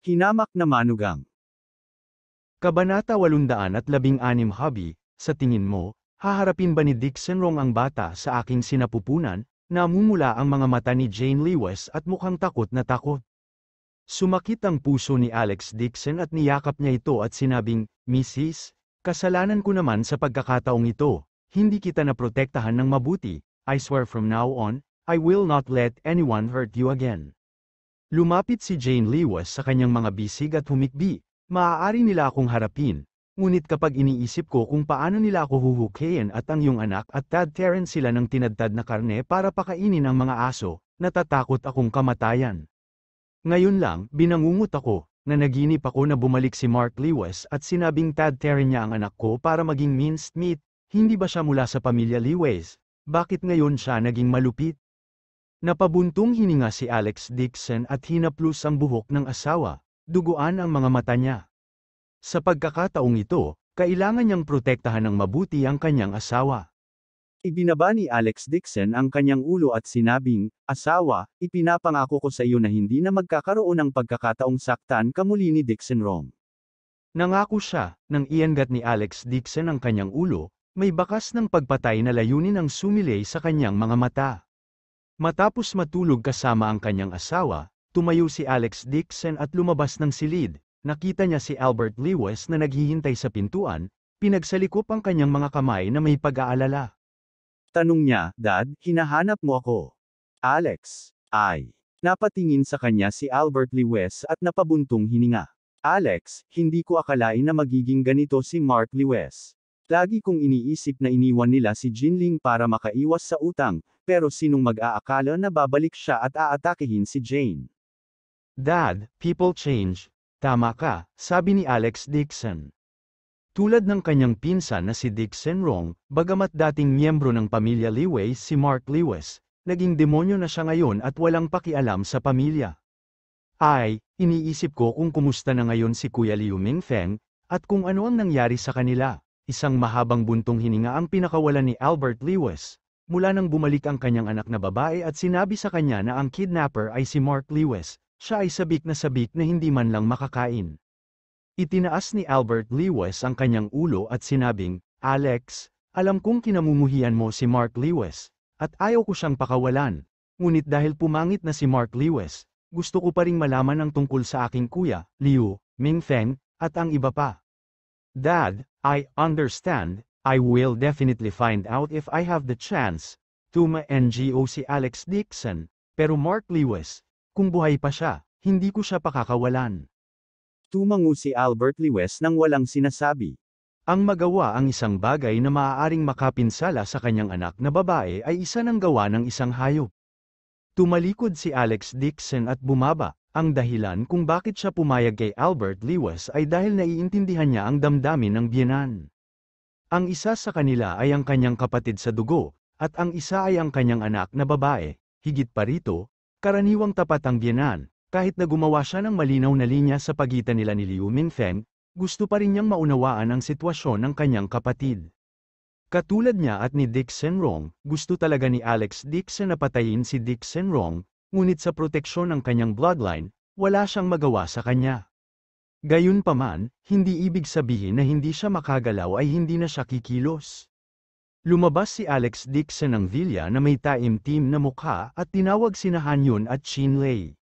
Hinamak na manugang. Kabanata 816 Hobby, sa tingin mo, haharapin ba ni Dixon Rong ang bata sa aking sinapupunan? Namumula ang mga mata ni Jane Lewis at mukhang takot na takot. Sumakit ang puso ni Alex Dixon at niyakap niya ito at sinabing, Mrs., kasalanan ko naman sa pagkakataong ito, hindi kita naprotektahan ng mabuti, I swear from now on, I will not let anyone hurt you again. Lumapit si Jane Lewis sa kanyang mga bisig at humikbi, maaari nila akong harapin, ngunit kapag iniisip ko kung paano nila ako huhukayin at ang iyong anak at tadtarin sila ng tinadtad na karne para pakainin ang mga aso, natatakot akong kamatayan. Ngayon lang, binangungot ako, na naginip ako na bumalik si Mark Lewis at sinabing tadtarin niya ang anak ko para maging minced meat, hindi ba siya mula sa pamilya Lewis? Bakit ngayon siya naging malupit? Napabuntong hininga si Alex Dixon at hinaplos ang buhok ng asawa, duguan ang mga mata niya. Sa pagkakataong ito, kailangan niyang protektahan ng mabuti ang kanyang asawa. Ibinaba ni Alex Dixon ang kanyang ulo at sinabing, Asawa, ipinapangako ko sa iyo na hindi na magkakaroon ng pagkakataong saktan ka muli ni Dixon Rong. Nangako siya, nang iangat ni Alex Dixon ang kanyang ulo, may bakas ng pagpatay na layunin ang sumilay sa kanyang mga mata. Matapos matulog kasama ang kanyang asawa, tumayo si Alex Dixon at lumabas ng silid. Nakita niya si Albert Lewis na naghihintay sa pintuan, pinagsalikop ang kanyang mga kamay na may pag-aalala. Tanong niya, Dad, hinahanap mo ako? Alex, ay. Napatingin sa kanya si Albert Lewis at napabuntong hininga. Alex, hindi ko akalain na magiging ganito si Mark Lewis. Lagi kong iniisip na iniwan nila si Jinling para makaiwas sa utang, pero sinong mag-aakala na babalik siya at aatakihin si Jane? Dad, people change. Tama ka, sabi ni Alex Dixon. Tulad ng kanyang pinsan na si Dixon Rong, bagamat dating miyembro ng pamilya Lewis si Mark Lewis, naging demonyo na siya ngayon at walang pakialam sa pamilya. Ay, iniisip ko kung kumusta na ngayon si Kuya Liu Mingfeng, at kung ano ang nangyari sa kanila. Isang mahabang buntong hininga ang pinakawalan ni Albert Lewis, mula nang bumalik ang kanyang anak na babae at sinabi sa kanya na ang kidnapper ay si Mark Lewis. Siya ay sabik na hindi man lang makakain. Itinaas ni Albert Lewis ang kanyang ulo at sinabing, Alex, alam kong kinamumuhian mo si Mark Lewis, at ayaw ko siyang pakawalan. Ngunit dahil pumangit na si Mark Lewis, gusto ko pa ring malaman ang tungkol sa aking kuya, Liu Mingfeng, at ang iba pa. Dad, I understand, I will definitely find out if I have the chance. Tuma-NGO si Alex Dixon, pero Mark Lewis, kung buhay pa siya, hindi ko siya pakakawalan. Tumango si Albert Lewis nang walang sinasabi. Ang magawa ang isang bagay na maaaring makapinsala sa kanyang anak na babae ay isa ng gawa ng isang hayop. Tumalikod si Alex Dixon at bumaba. Ang dahilan kung bakit siya pumayag kay Albert Lewis ay dahil naiintindihan niya ang damdamin ng biyenan. Ang isa sa kanila ay ang kanyang kapatid sa dugo, at ang isa ay ang kanyang anak na babae. Higit pa rito, karaniwang tapat ang biyenan, kahit na gumawa siya ng malinaw na linya sa pagitan nila ni Liu Mingfeng, gusto pa rin niyang maunawaan ang sitwasyon ng kanyang kapatid. Katulad niya at ni Dixon Rong, gusto talaga ni Alex Dixon na patayin si Dixon Rong, ngunit sa proteksyon ng kanyang bloodline, wala siyang magawa sa kanya. Gayunpaman, hindi ibig sabihin na hindi siya makagalaw ay hindi na siya kikilos. Lumabas si Alex Dixon ng villa na may taimtim na mukha at tinawag sina Han Yun at Chin Lei.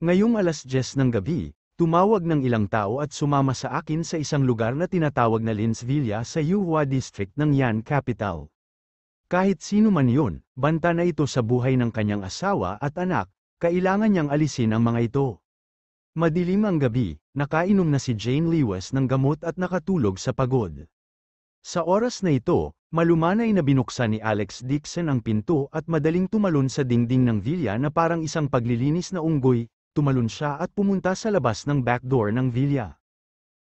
Ngayong 10:00 ng gabi, tumawag ng ilang tao at sumama sa akin sa isang lugar na tinatawag na Lins Villa sa Yuhua District ng Yan Capital. Kahit sino man yun, banta na ito sa buhay ng kanyang asawa at anak, kailangan niyang alisin ang mga ito. Madilim ang gabi, nakainom na si Jane Lewis ng gamot at nakatulog sa pagod. Sa oras na ito, malumanay na binuksan ni Alex Dixon ang pinto at madaling tumalon sa dingding ng villa na parang isang paglilinis na unggoy, tumalon siya at pumunta sa labas ng back door ng villa.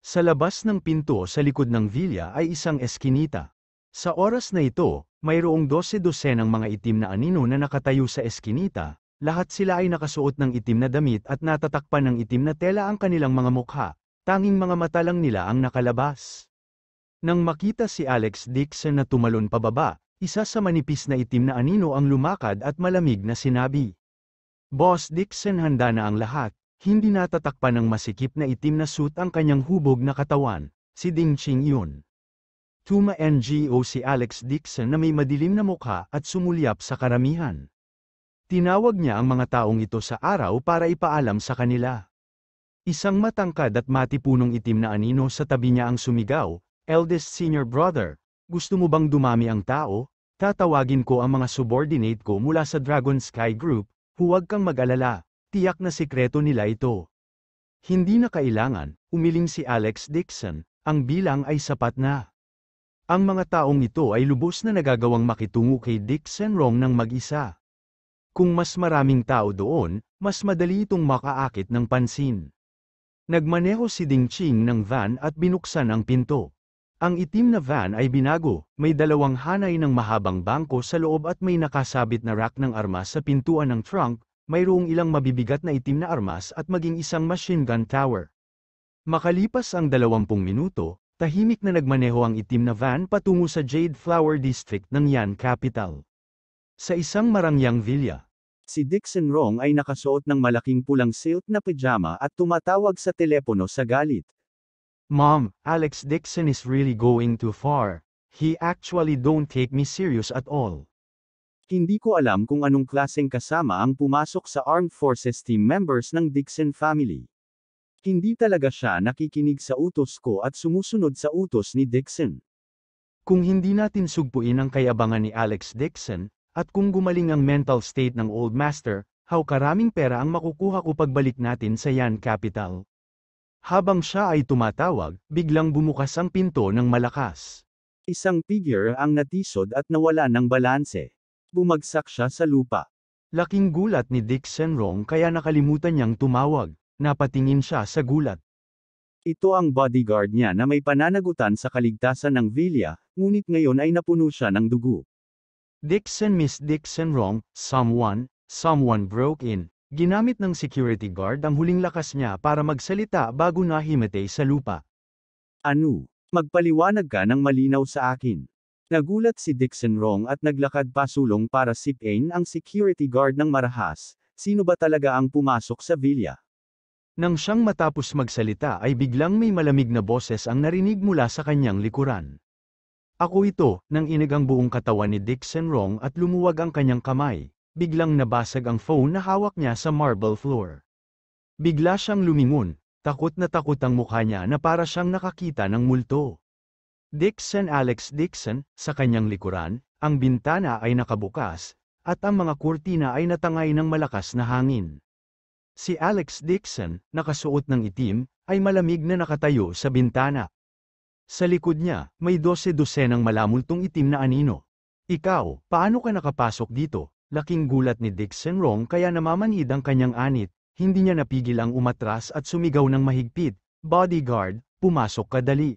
Sa labas ng pinto sa likod ng villa ay isang eskinita. Sa oras na ito, mayroong 12 ng mga itim na anino na nakatayo sa eskinita, lahat sila ay nakasuot ng itim na damit at natatakpan ng itim na tela ang kanilang mga mukha, tanging mga mata lang nila ang nakalabas. Nang makita si Alex Dixon na tumalon pababa, isa sa manipis na itim na anino ang lumakad at malamig na sinabi. Boss Dixon, handa na ang lahat, Hindi natatakpan ng masikip na itim na suit ang kanyang hubog na katawan, si Ding Ching yun. Tuma-ngo si Alex Dixon na may madilim na mukha at sumulyap sa karamihan. Tinawag niya ang mga taong ito sa araw para ipaalam sa kanila. Isang matangkad at matipunong itim na anino sa tabi niya ang sumigaw, "Eldest senior brother, gusto mo bang dumami ang tao? Tatawagin ko ang mga subordinate ko mula sa Dragon Sky Group, huwag kang mag-alala, tiyak na sikreto nila ito." Hindi na kailangan, umiling si Alex Dixon, ang bilang ay sapat na. Ang mga taong ito ay lubos na nagagawang makitungo kay Dixon Rong ng mag-isa. Kung mas maraming tao doon, mas madali itong makaakit ng pansin. Nagmaneho si Ding Ching ng van at binuksan ang pinto. Ang itim na van ay binago, may dalawang hanay ng mahabang bangko sa loob at may nakasabit na rack ng armas sa pintuan ng trunk, mayroong ilang mabibigat na itim na armas at maging isang machine gun tower. Makalipas ang 20 minuto, tahimik na nagmaneho ang itim na van patungo sa Jade Flower District ng Yan Capital. Sa isang marangyang villa, Si Dixon Rong ay nakasuot ng malaking pulang silk na pajama at tumatawag sa telepono sa galit. "Mom, Alex Dixon is really going too far. He actually don't take me serious at all." Hindi ko alam kung anong klaseng kasama ang pumasok sa Armed Forces team members ng Dixon family. Hindi talaga siya nakikinig sa utos ko at sumusunod sa utos ni Dixon. Kung hindi natin sugpuin ang kayabangan ni Alex Dixon, at kung gumaling ang mental state ng Old Master, how karaming pera ang makukuha ko pagbalik natin sa Yan Capital. Habang siya ay tumatawag, biglang bumukas ang pinto ng malakas. Isang figure ang natisod at nawala ng balanse. Bumagsak siya sa lupa. Laking gulat ni Dixon Rong kaya nakalimutan niyang tumawag, napatingin siya sa gulat. Ito ang bodyguard niya na may pananagutan sa kaligtasan ng villa, ngunit ngayon ay napuno siya ng dugo. Miss Dixon Rong, someone broke in. Ginamit ng security guard ang huling lakas niya para magsalita bago nahimatay sa lupa. Ano? Magpaliwanag ka ng malinaw sa akin. Nagulat si Dixon Rong at naglakad pasulong para sipain ang security guard ng marahas. Sino ba talaga ang pumasok sa villa? Nang siyang matapos magsalita ay biglang may malamig na boses ang narinig mula sa kanyang likuran. "Ako ito," nang inig ang buong katawan ni Dixon Rong at lumuwag ang kanyang kamay, biglang nabasag ang phone na hawak niya sa marble floor. Bigla siyang lumingon, takot na takot ang mukha niya na para siyang nakakita ng multo. Alex Dixon, sa kanyang likuran, ang bintana ay nakabukas, at ang mga kurtina ay natangay ng malakas na hangin. Si Alex Dixon, nakasuot ng itim, ay malamig na nakatayo sa bintana. Sa likod niya, may 12 malamultong itim na anino. "Ikaw, paano ka nakapasok dito?" Laking gulat ni Dixon Rong kaya namamanhid ang kanyang anit, hindi niya napigil ang umatras at sumigaw ng mahigpit, "Bodyguard, pumasok ka dali."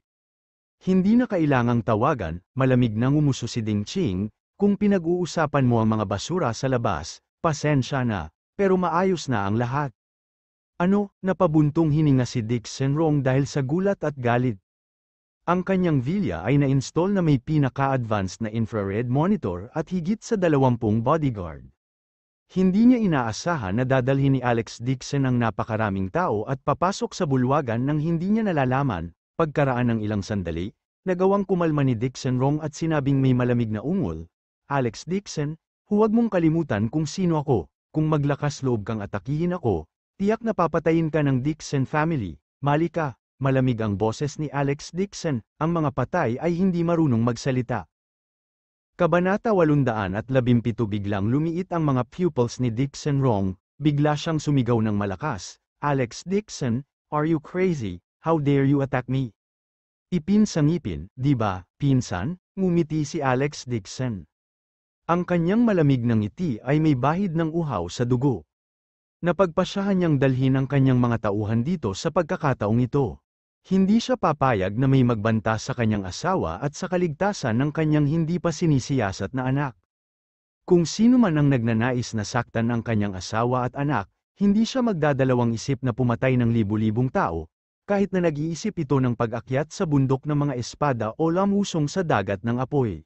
Hindi na kailangang tawagan, malamig nang umuso si Ding Ching, "Kung pinag-uusapan mo ang mga basura sa labas, pasensya na, pero maayos na ang lahat." "Ano?" Napabuntong hininga si Dixon Rong dahil sa gulat at galit. Ang kanyang villa ay na-install na may pinaka-advanced na infrared monitor at higit sa 20 bodyguard. Hindi niya inaasahan na dadalhin ni Alex Dixon ang napakaraming tao at papasok sa bulwagan nang hindi niya nalalaman. Pagkaraan ng ilang sandali, nagawang kumalma ni Dixon Rong at sinabing may malamig na ungol, "Alex Dixon, huwag mong kalimutan kung sino ako. Kung maglakas loob kang atakihin ako, tiyak na papatayin ka ng Dixon family. Mali ka." Malamig ang boses ni Alex Dixon, "Ang mga patay ay hindi marunong magsalita." Kabanata 817. Biglang lumiit ang mga pupils ni Dixon Rong, bigla siyang sumigaw ng malakas, "Alex Dixon, are you crazy? How dare you attack me?" Ipinsangipin, "Di ba, pinsan?" Ngumiti si Alex Dixon. Ang kanyang malamig na ngiti ay may bahid ng uhaw sa dugo. Napagpasyahan niyang dalhin ang kanyang mga tauhan dito sa pagkakataong ito. Hindi siya papayag na may magbanta sa kanyang asawa at sa kaligtasan ng kanyang hindi pa sinisiyasat na anak. Kung sino man ang nagnanais na saktan ang kanyang asawa at anak, hindi siya magdadalawang isip na pumatay ng libu-libong tao, kahit na nag-iisip ito ng pag-akyat sa bundok ng mga espada o lamusong sa dagat ng apoy.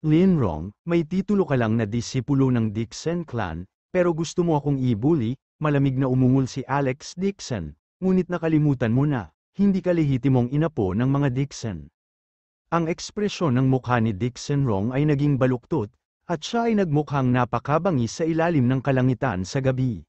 "Lin Rong, may titulo ka lang na disipulo ng Dixon clan, pero gusto mo akong i-bully?" malamig na umungol si Alex Dixon, ngunit nakalimutan mo na, hindi ka lehitimong inapo ng mga Dixon. Ang ekspresyon ng mukha ni Dixon Rong ay naging baluktot, at siya ay nagmukhang napakabangis sa ilalim ng kalangitan sa gabi.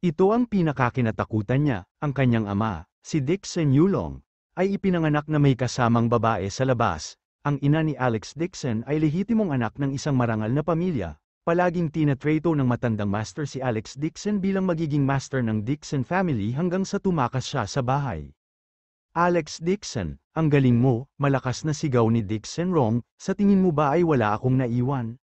Ito ang pinakakinatakutan niya, ang kanyang ama, si Dixon Yulong, ay ipinanganak na may kasamang babae sa labas. Ang ina ni Alex Dixon ay lehitimong anak ng isang marangal na pamilya. Palaging tinatrato ng matandang master si Alex Dixon bilang magiging master ng Dixon family hanggang sa tumakas siya sa bahay. Alex Dixon, ang galing mo, malakas na sigaw ni Dixon Rong, sa tingin mo ba ay wala akong naiwan?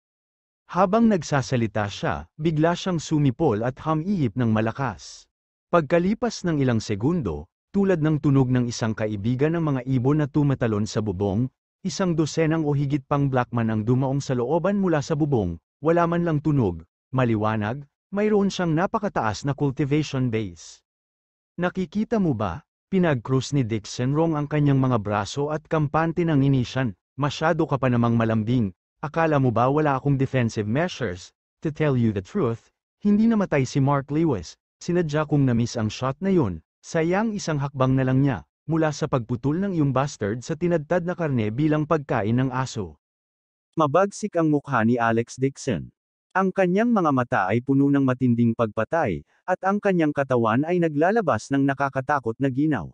Habang nagsasalita siya, bigla siyang sumipol at humihip ng malakas. Pagkalipas ng ilang segundo, tulad ng tunog ng isang kaibigan ng mga ibon na tumatalon sa bubong, isang dosenang o higit pang blackman ang dumaong sa looban mula sa bubong, wala man lang tunog, maliwanag, mayroon siyang napakataas na cultivation base. Nakikita mo ba? Pinag-cruise ni Dixon Rong ang kanyang mga braso at kampante ng inisyan, masyado ka pa namang malambing, akala mo ba wala akong defensive measures? To tell you the truth, hindi namatay si Mark Lewis, sinadya kong na-miss ang shot na yun, sayang isang hakbang na lang niya, mula sa pagputol ng iyong bastard sa tinadtad na karne bilang pagkain ng aso. Mabagsik ang mukha ni Alex Dixon. Ang kanyang mga mata ay puno ng matinding pagpatay, at ang kanyang katawan ay naglalabas ng nakakatakot na ginaw.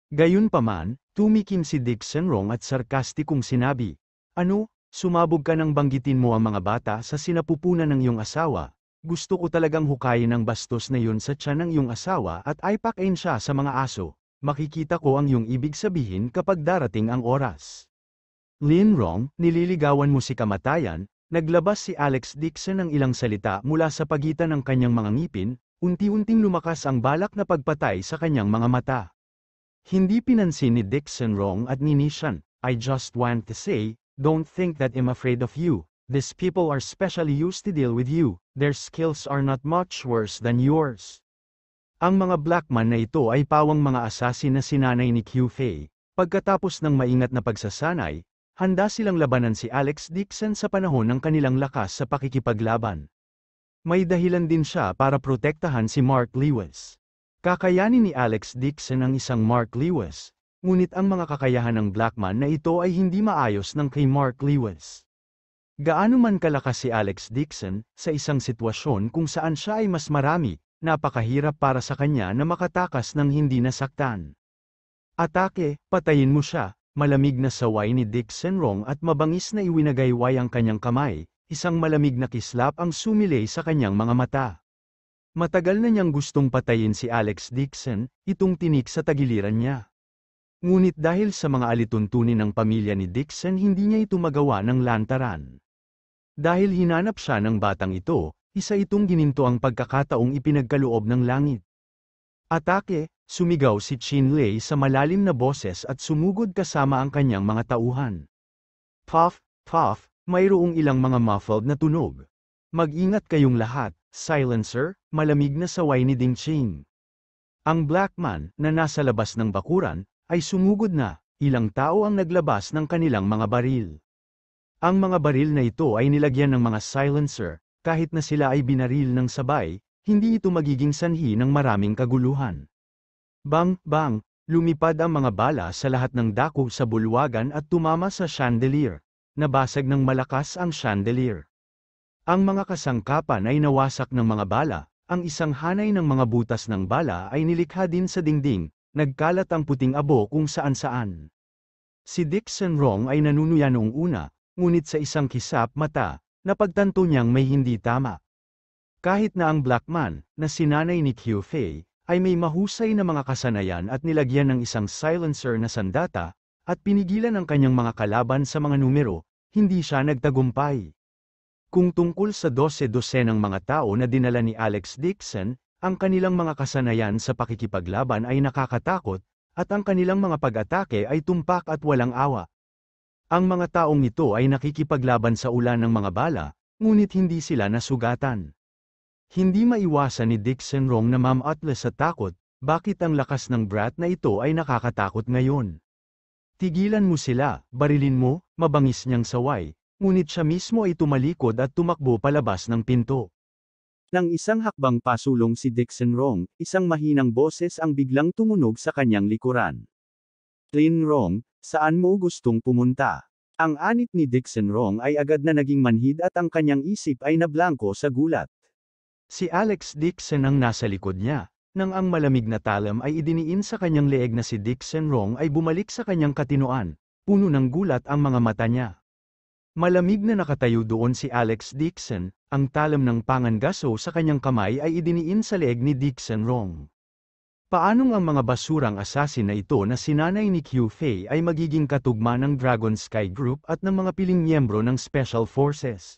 Gayunpaman, tumikim si Dixon Rong at sarkastikong sinabi, "Ano, sumabog ka nang banggitin mo ang mga bata sa sinapupunan ng iyong asawa? Gusto ko talagang hukayin ang bastos na yun sa tiyan ng iyong asawa at aipakain siya sa mga aso. Makikita ko ang iyong ibig sabihin kapag darating ang oras." Lin Rong, nililigawan mo si kamatayan. Naglabas si Alex Dixon ng ilang salita mula sa pagitan ng kanyang mga ngipin, unti-unting lumakas ang balak na pagpatay sa kanyang mga mata. Hindi pinansin ni Dixon Rong at ni Nishan, "I just want to say, don't think that I'm afraid of you. These people are specially used to deal with you, their skills are not much worse than yours." Ang mga blackman na ito ay pawang mga assassin na sinanay ni Q Fei. Pagkatapos ng maingat na pagsasanay, handa silang labanan si Alex Dixon sa panahon ng kanilang lakas sa pakikipaglaban. May dahilan din siya para protektahan si Mark Lewis. Kakayanin ni Alex Dixon ang isang Mark Lewis, ngunit ang mga kakayahan ng blackman na ito ay hindi maayos ng kay Mark Lewis. Gaano man kalakas si Alex Dixon, sa isang sitwasyon kung saan siya ay mas marami, napakahirap para sa kanya na makatakas ng hindi nasaktan. "Atake, patayin mo siya." Malamig na saway ni Dixon Rong at mabangis na iwinagayway ang kanyang kamay, isang malamig na kislap ang sumilay sa kanyang mga mata. Matagal na niyang gustong patayin si Alex Dixon, itong tinik sa tagiliran niya. Ngunit dahil sa mga alituntunin ng pamilya ni Dixon hindi niya ito magawa ng lantaran. Dahil hinanap siya ng batang ito, isa itong gininto ang pagkakataong ipinagkaloob ng langit. "Atake!" Sumigaw si Chin Lei sa malalim na boses at sumugod kasama ang kanyang mga tauhan. Puff, puff, mayroong ilang mga muffled na tunog. "Mag-ingat kayong lahat, silencer," malamig na saway ni Ding Ching. Ang blackman, na nasa labas ng bakuran, ay sumugod na, ilang tao ang naglabas ng kanilang mga baril. Ang mga baril na ito ay nilagyan ng mga silencer, kahit na sila ay binaril ng sabay, hindi ito magiging sanhi ng maraming kaguluhan. Bang, bang, lumipad ang mga bala sa lahat ng dako sa bulwagan at tumama sa chandelier. Nabasag ng malakas ang chandelier. Ang mga kasangkapan ay nawasak ng mga bala, ang isang hanay ng mga butas ng bala ay nilikha din sa dingding, nagkalat ang puting abo kung saan-saan. Si Dixon Rong ay nanunuya noong una, ngunit sa isang kisap mata, napagtanto niyang may hindi tama. Kahit na ang blackman, na sinanay ni Q Fei, ay may mahusay na mga kasanayan at nilagyan ng isang silencer na sandata, at pinigilan ang kanyang mga kalaban sa mga numero, hindi siya nagtagumpay. Kung tungkol sa 12 ng mga tao na dinala ni Alex Dixon, ang kanilang mga kasanayan sa pakikipaglaban ay nakakatakot, at ang kanilang mga pag-atake ay tumpak at walang awa. Ang mga taong ito ay nakikipaglaban sa ulan ng mga bala, ngunit hindi sila nasugatan. Hindi maiwasan ni Dixon Rong na mamaatla sa takot, bakit ang lakas ng brat na ito ay nakakatakot ngayon? "Tigilan mo sila, barilin mo," mabangis niyang saway, ngunit siya mismo ay tumalikod at tumakbo palabas ng pinto. Nang isang hakbang pasulong si Dixon Rong, isang mahinang boses ang biglang tumunog sa kanyang likuran. Lin Rong, saan mo gustong pumunta? Ang anit ni Dixon Rong ay agad na naging manhid at ang kanyang isip ay nablangko sa gulat. Si Alex Dixon ang nasa likod niya. Nang ang malamig na talam ay idiniin sa kanyang leeg na si Dixon Rong ay bumalik sa kanyang katinoan. Puno ng gulat ang mga mata niya. Malamig na nakatayo doon si Alex Dixon, ang talam ng pangangaso sa kanyang kamay ay idiniin sa leeg ni Dixon Rong. Paanong ang mga basurang assassin na ito na sinanay ni Qiu Fei ay magiging katugma ng Dragon Sky Group at ng mga piling miyembro ng Special Forces?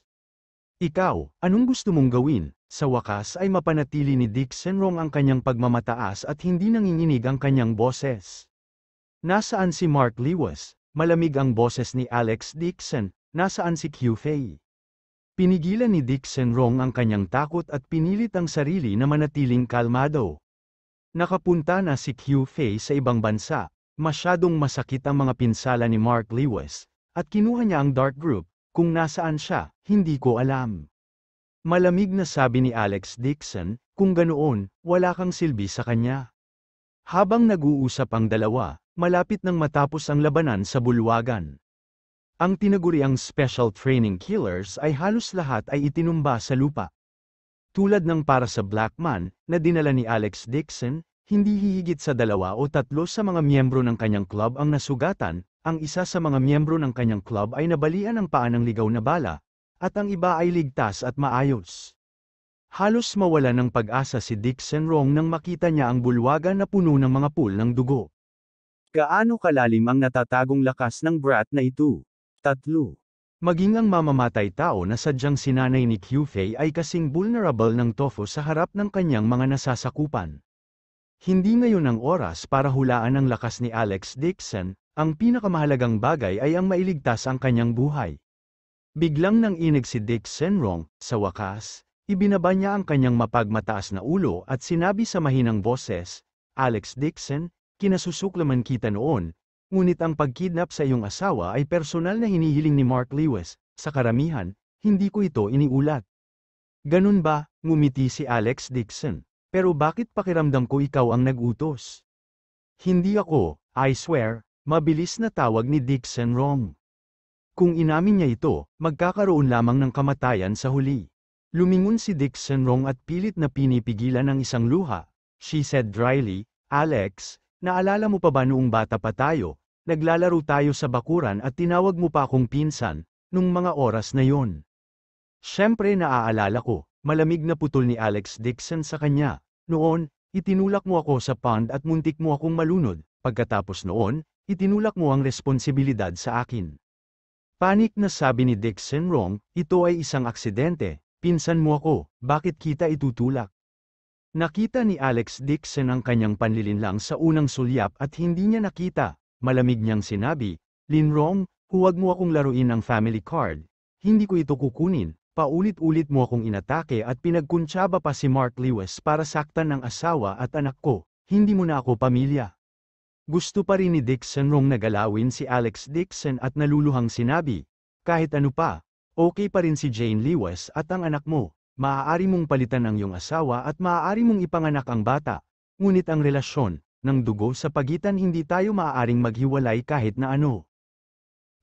Ikaw, anong gusto mong gawin? Sa wakas ay mapanatili ni Dixon Rong ang kanyang pagmamataas at hindi nanginginig ang kanyang boses. Nasaan si Mark Lewis? Malamig ang boses ni Alex Dixon. Nasaan si Qiu Fei? Pinigilan ni Dixon Rong ang kanyang takot at pinilit ang sarili na manatiling kalmado. Nakapunta na si Qiu Fei sa ibang bansa, masyadong masakit ang mga pinsala ni Mark Lewis, at kinuha niya ang Dark Group, kung nasaan siya, hindi ko alam. Malamig na sabi ni Alex Dixon, kung ganoon, wala kang silbi sa kanya. Habang nag-uusap ang dalawa, malapit nang matapos ang labanan sa bulwagan. Ang tinaguriang Special Training Killers ay halos lahat ay itinumba sa lupa. Tulad ng para sa Black Man, na dinala ni Alex Dixon, hindi hihigit sa 2 o 3 sa mga miyembro ng kanyang club ang nasugatan, ang isa sa mga miyembro ng kanyang club ay nabalian ng paa ng ligaw na bala, at ang iba ay ligtas at maayos. Halos mawala ng pag-asa si Dixon Rong nang makita niya ang bulwagan na puno ng mga pool ng dugo. Gaano kalalim ang natatagong lakas ng brat na ito? 3. Maging ang mamamatay tao na sadyang sinanay ni Qiu Fei ay kasing vulnerable ng Tofu sa harap ng kanyang mga nasasakupan. Hindi ngayon ang oras para hulaan ang lakas ni Alex Dixon, ang pinakamahalagang bagay ay ang mailigtas ang kanyang buhay. Biglang nang inig si Dixon Rong, sa wakas, ibinaba niya ang kanyang mapagmataas na ulo at sinabi sa mahinang boses, Alex Dixon, kinasusuklaman kita noon. Ngunit ang pagkidnap sa iyong asawa ay personal na hinihiling ni Mark Lewis, sa karamihan, hindi ko ito iniulat. Ganun ba? Ngumiti si Alex Dixon. Pero bakit pakiramdam ko ikaw ang nag-utos? Hindi ako, I swear, mabilis na tawag ni Dixon Rong. Kung inamin niya ito, magkakaroon lamang ng kamatayan sa huli. Lumingon si Dixon Rong at pilit na pinipigilan ang isang luha. She said dryly, Alex, naalala mo pa ba noong bata pa tayo? Naglalaro tayo sa bakuran at tinawag mo pa akong pinsan, nung mga oras na yon. Siyempre naaalala ko, malamig na putol ni Alex Dixon sa kanya. Noon, itinulak mo ako sa pond at muntik mo akong malunod, pagkatapos noon, itinulak mo ang responsibilidad sa akin. Panik na sabi ni Dixon Rong, ito ay isang aksidente, pinsan mo ako, bakit kita itutulak? Nakita ni Alex Dixon ang kanyang panlilinlang sa unang sulyap at hindi niya nakita. Malamig niyang sinabi, Lin Rong, huwag mo akong laruin ang family card. Hindi ko ito kukunin. Paulit-ulit mo akong inatake at pinagkuntsaba pa si Mark Lewis para saktan ng asawa at anak ko. Hindi mo na ako pamilya. Gusto pa rin ni Dixon Rong na galawin si Alex Dixon at naluluhang sinabi, kahit ano pa, okay pa rin si Jane Lewis at ang anak mo. Maaari mong palitan ang iyong asawa at maaari mong ipanganak ang bata. Ngunit ang relasyon ng dugo sa pagitan hindi tayo maaaring maghiwalay kahit na ano.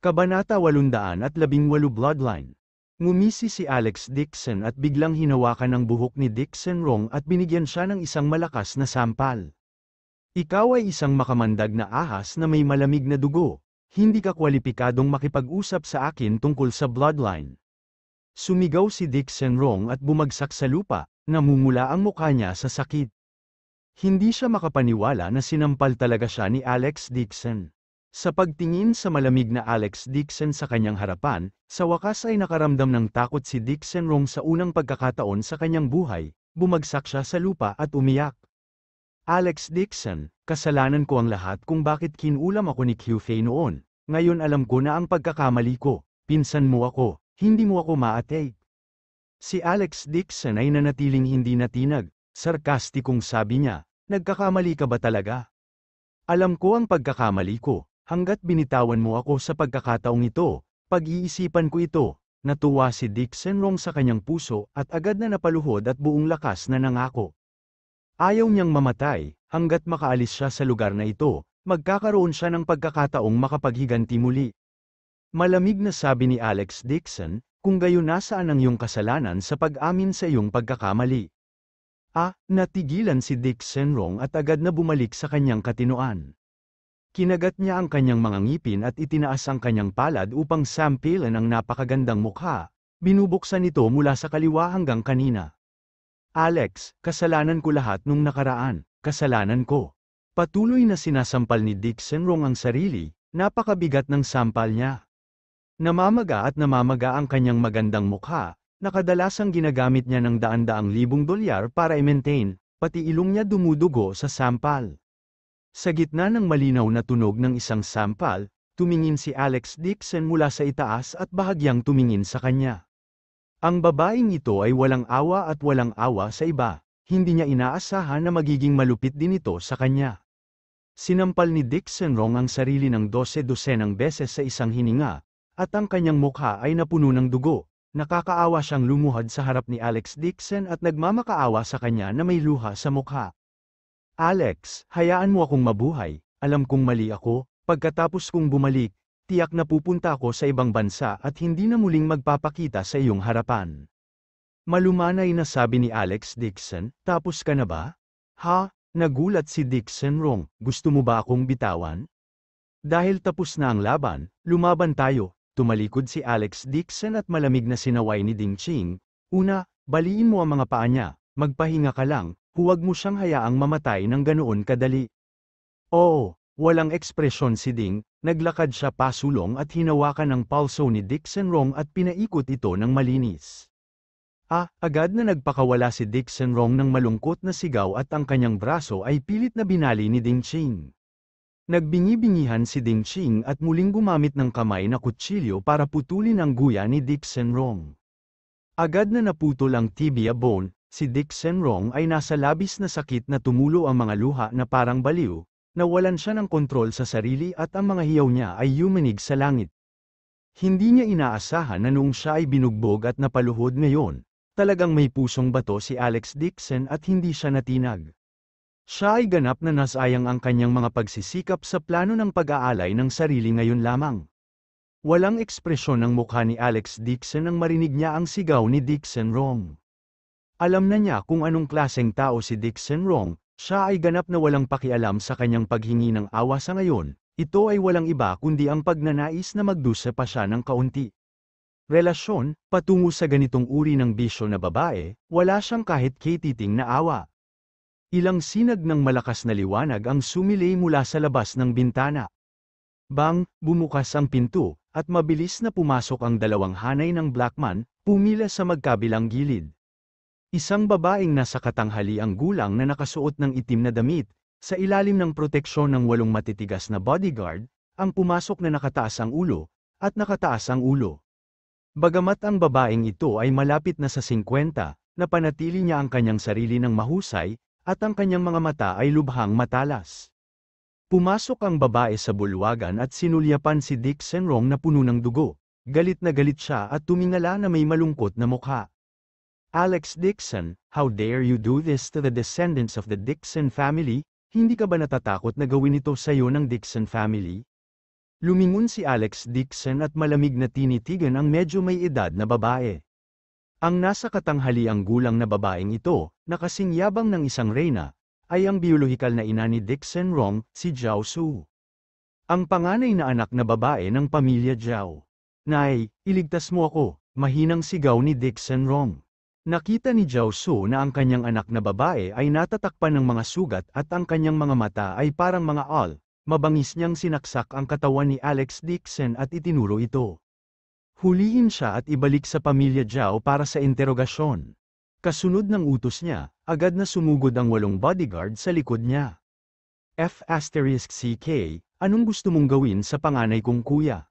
Kabanata 818 Bloodline. Ngumisi si Alex Dixon at biglang hinawakan ang buhok ni Dixon Rong at binigyan siya ng isang malakas na sampal. Ikaw ay isang makamandag na ahas na may malamig na dugo. Hindi ka kwalipikadong makipag-usap sa akin tungkol sa bloodline. Sumigaw si Dixon Rong at bumagsak sa lupa, namumula ang mukha niya sa sakit. Hindi siya makapaniwala na sinampal talaga siya ni Alex Dixon. Sa pagtingin sa malamig na Alex Dixon sa kanyang harapan, sa wakas ay nakaramdam ng takot si Dixon Rong sa unang pagkakataon sa kanyang buhay, bumagsak siya sa lupa at umiyak. Alex Dixon, kasalanan ko ang lahat kung bakit kinulam ako ni Qiu Fei noon. Ngayon alam ko na ang pagkakamali ko, pinsan mo ako, hindi mo ako ma-attack. Si Alex Dixon ay nanatiling hindi natinag, sarkastikong sabi niya, nagkakamali ka ba talaga? Alam ko ang pagkakamali ko, hanggat binitawan mo ako sa pagkakataong ito, pag-iisipan ko ito, Natuwa si Dick Senrong sa kanyang puso at agad na napaluhod at buong lakas na nangako. Ayaw niyang mamatay, hanggat makaalis siya sa lugar na ito, magkakaroon siya ng pagkakataong makapaghiganti muli. Malamig na sabi ni Alex Dixon, kung gayon nasaan ang iyong kasalanan sa pag-amin sa iyong pagkakamali. Natigilan si Dick Senrong at agad na bumalik sa kanyang katinoan. Kinagat niya ang kanyang mga ngipin at itinaas ang kanyang palad upang sampilan ang napakagandang mukha. Binubuksan ito mula sa kaliwa hanggang kanina. Alex, kasalanan ko lahat nung nakaraan, kasalanan ko. Patuloy na sinasampal ni Dick Senrong ang sarili, napakabigat ng sampal niya. Namamaga at namamaga ang kanyang magandang mukha, na kadalasang ginagamit niya ng daan-daang libong dolyar para i-maintain, pati ilong niya dumudugo sa sampal. Sa gitna ng malinaw na tunog ng isang sampal, tumingin si Alex Dixon mula sa itaas at bahagyang tumingin sa kanya. Ang babaeng ito ay walang awa at walang awa sa iba, hindi niya inaasahan na magiging malupit din ito sa kanya. Sinampal ni Dick Senrong ang sarili ng 12-dosenang beses sa isang hininga, at ang kanyang mukha ay napuno ng dugo. Nakakaawa siyang lumuhod sa harap ni Alex Dixon at nagmamakaawa sa kanya na may luha sa mukha. Alex, hayaan mo akong mabuhay, alam kong mali ako, pagkatapos kong bumalik, tiyak na pupunta ako sa ibang bansa at hindi na muling magpapakita sa iyong harapan. Malumanay na sabi ni Alex Dixon, tapos ka na ba? Nagulat si Dick Senrong, gusto mo ba akong bitawan? Dahil tapos na ang laban, lumaban tayo. Tumalikod si Alex Dixon at malamig na sinaway ni Ding Ching. Una, baliin mo ang mga paa niya, magpahinga ka lang, huwag mo siyang hayaang mamatay ng ganoon kadali. Oo, walang ekspresyon si Ding, naglakad siya pasulong at hinawakan ang palso ni Dick Senrong at pinaikot ito ng malinis. Agad na nagpakawala si Dick Senrong ng malungkot na sigaw at ang kanyang braso ay pilit na binali ni Ding Ching. Nagbingi-bingihan si Ding Ching at muling gumamit ng kamay na kutsilyo para putulin ang guya ni Dick Senrong. Agad na naputol ang tibia bone, si Dick Senrong ay nasa labis na sakit na tumulo ang mga luha na parang baliw, nawalan siya ng kontrol sa sarili at ang mga hiyaw niya ay yumanig sa langit. Hindi niya inaasahan na noong siya ay binugbog at napaluhod ngayon, talagang may pusong bato si Alex Dixon at hindi siya natinag. Siya ay ganap na nasayang ang kanyang mga pagsisikap sa plano ng pag-aalay ng sarili ngayon lamang. Walang ekspresyon ng mukha ni Alex Dixon nang marinig niya ang sigaw ni Dick Senrong. Alam na niya kung anong klaseng tao si Dick Senrong, siya ay ganap na walang pakialam sa kanyang paghingi ng awa sa ngayon, ito ay walang iba kundi ang pagnanais na magdusa pa siya ng kaunti. Relasyon, patungo sa ganitong uri ng bisyo na babae, wala siyang kahit katiting na awa. Ilang sinag ng malakas na liwanag ang sumilay mula sa labas ng bintana. Bumukas ang pinto, at mabilis na pumasok ang dalawang hanay ng Blackman, pumila sa magkabilang gilid. Isang babaeng nasa katanghaliang gulang na nakasuot ng itim na damit, sa ilalim ng proteksyon ng 8 matitigas na bodyguard, ang pumasok na nakataas ang ulo, at nakataas ang ulo. Bagamat ang babaeng ito ay malapit na sa 50, napanatili niya ang kanyang sarili ng mahusay, at ang kanyang mga mata ay lubhang matalas. Pumasok ang babae sa bulwagan at sinulyapan si Dick Senrong na puno ng dugo. Galit na galit siya at tumingala na may malungkot na mukha. Alex Dixon, how dare you do this to the descendants of the Dixon family? Hindi ka ba natatakot na gawin ito sa iyo ng Dixon family? Lumingon si Alex Dixon at malamig na tinitigan ang medyo may edad na babae. Ang nasa katanghaliang gulang na babaeng ito, na kasing yabang ng isang reyna, ay ang biolohikal na ina ni Dick Senrong, si Jiao Su. Ang panganay na anak na babae ng pamilya Jiao. Nay, iligtas mo ako, mahinang sigaw ni Dick Senrong. Nakita ni Jiao Su na ang kanyang anak na babae ay natatakpan ng mga sugat at ang kanyang mga mata ay parang mga awl. Mabangis niyang sinaksak ang katawan ni Alex Dixon at itinuro ito. Hulihin siya at ibalik sa pamilya Jiao para sa interogasyon. Kasunod ng utos niya, agad na sumugod ang 8 bodyguard sa likod niya. F***CK, anong gusto mong gawin sa panganay kong kuya?